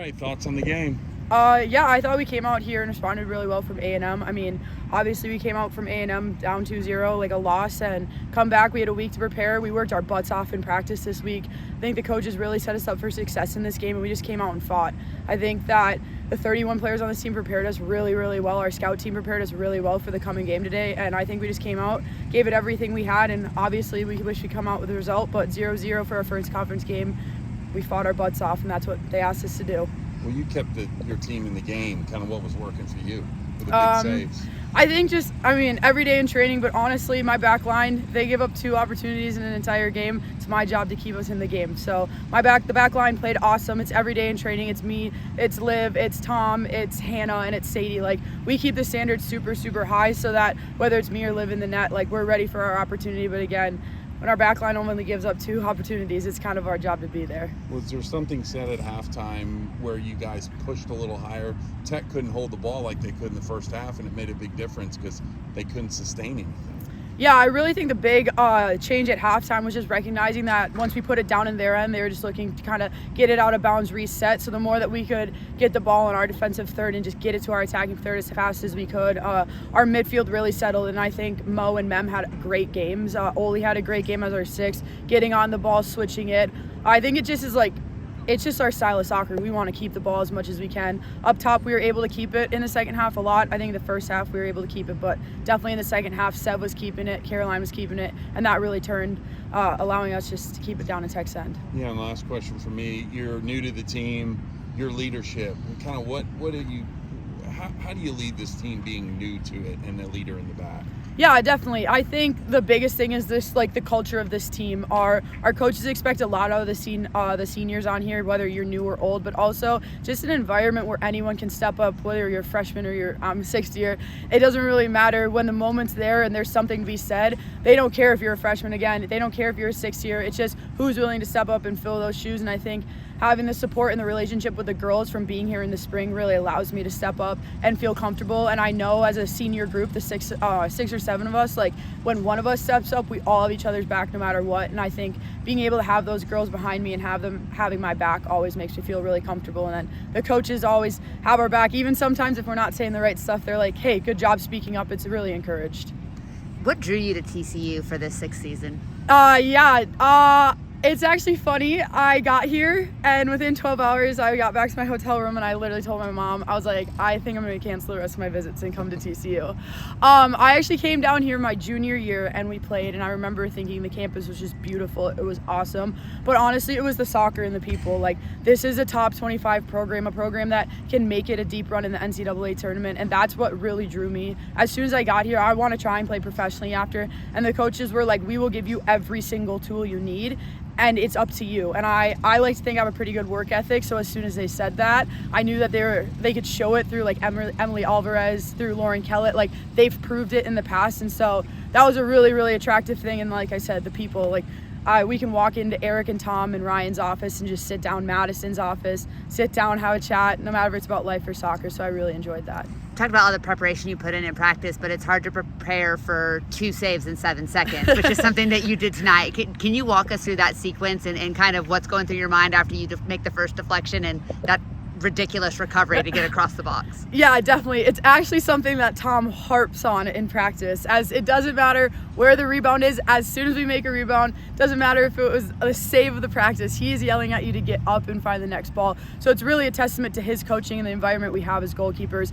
right, thoughts on the game? Yeah, I thought we came out here and responded really well from A&M. I mean, obviously we came out from A&M down 2-0, like a loss, and come back. We had a week to prepare. We worked our butts off in practice this week. I think the coaches really set us up for success in this game, and we just came out and fought. I think that the 31 players on this team prepared us really, really well. Our scout team prepared us really well for the coming game today, and I think we just came out, gave it everything we had, and obviously we wish we'd come out with a result, but 0-0 for our first conference game. We fought our butts off, and that's what they asked us to do. Well, you kept your team in the game, kind of what was working for you with the big saves. I think every day in training, but honestly, my back line, they give up 2 opportunities in an entire game. It's my job to keep us in the game. So the back line played awesome. It's every day in training. It's me, it's Liv, it's Tom, it's Hannah, and it's Sadie. Like, we keep the standards super, super high so that whether it's me or Liv in the net, like, we're ready for our opportunity. But again, when our back line only gives up 2 opportunities, it's kind of our job to be there. Was there something said at halftime where you guys pushed a little higher? Tech couldn't hold the ball like they could in the first half, and it made a big difference because they couldn't sustain anything. Yeah, I really think the big change at halftime was just recognizing that once we put it down in their end, they were just looking to kind of get it out of bounds, reset. So the more that we could get the ball in our defensive third and just get it to our attacking third as fast as we could, our midfield really settled. And I think Mo and Mem had great games. Oli had a great game as our 6th, getting on the ball, switching it. I think it just is like, it's just our style of soccer. We want to keep the ball as much as we can. Up top, we were able to keep it in the second half a lot. I think the first half we were able to keep it, but definitely in the second half, Sev was keeping it, Caroline was keeping it, and that really turned, allowing us just to keep it down in Tech's end. Yeah, and last question for me. You're new to the team, your leadership, kind of how do you lead this team being new to it and a leader in the back? Yeah, definitely. I think the biggest thing is this, like, the culture of this team. Our coaches expect a lot out of the seniors on here, whether you're new or old, but also just an environment where anyone can step up, whether you're a freshman or you're 6th year. It doesn't really matter. When the moment's there and there's something to be said, they don't care if you're a freshman again. They don't care if you're a 6th year. It's just who's willing to step up and fill those shoes. And I think having the support and the relationship with the girls from being here in the spring really allows me to step up and feel comfortable. And I know as a senior group, the 6 or 7 of us, like, when one of us steps up, we all have each other's back no matter what. And I think being able to have those girls behind me and have them having my back always makes me feel really comfortable. And then the coaches always have our back. Even sometimes if we're not saying the right stuff, they're like, hey, good job speaking up. It's really encouraged. What drew you to TCU for this 6th season? It's actually funny. I got here, and within 12 hours, I got back to my hotel room, and I literally told my mom, I was like, I think I'm going to cancel the rest of my visits and come to TCU. I actually came down here my junior year, and we played, and I remember thinking the campus was just beautiful. It was awesome. But honestly, it was the soccer and the people. Like, this is a top 25 program, a program that can make it a deep run in the NCAA tournament, and that's what really drew me. As soon as I got here, I want to try and play professionally after, and the coaches were like, we will give you every single tool you need, and it's up to you. And I like to think I have a pretty good work ethic, so as soon as they said that, I knew that they could show it through, like, Emily Alvarez, through Lauren Kellett. Like, they've proved it in the past, and so that was a really, really attractive thing. And like I said, the people, like, we can walk into Eric and Tom and Ryan's office and just sit down, Madison's office, sit down, have a chat, no matter if it's about life or soccer. So I really enjoyed that. Talked about all the preparation you put in practice, but it's hard to prepare for 2 saves in 7 seconds, which is something that you did tonight. Can you walk us through that sequence and kind of what's going through your mind after you make the first deflection and that ridiculous recovery to get across the box? Yeah, definitely. It's actually something that Tom harps on in practice, as it doesn't matter where the rebound is. As soon as we make a rebound, doesn't matter if it was a save of the practice, he is yelling at you to get up and find the next ball. So it's really a testament to his coaching and the environment we have as goalkeepers.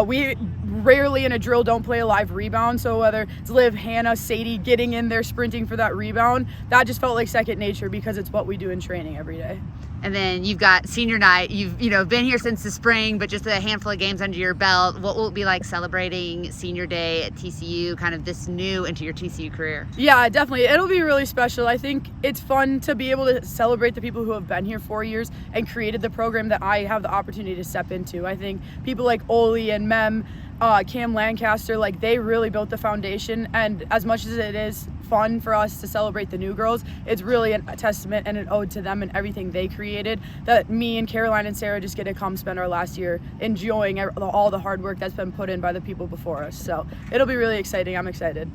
We rarely in a drill don't play a live rebound, so whether it's Liv, Hannah, Sadie getting in there sprinting for that rebound, that just felt like second nature because it's what we do in training every day. And then you've got senior night. You've been here since the spring, but just a handful of games under your belt. What will it be like celebrating senior day at TCU, kind of this new into your TCU career? Yeah, definitely. It'll be really special. I think it's fun to be able to celebrate the people who have been here 4 years and created the program that I have the opportunity to step into. I think people like Oli and Mem, Cam Lancaster, like, they really built the foundation. And as much as it is fun for us to celebrate the new girls, it's really a testament and an ode to them and everything they created, that me and Caroline and Sarah just get to come spend our last year enjoying all the hard work that's been put in by the people before us. So it'll be really exciting. I'm excited.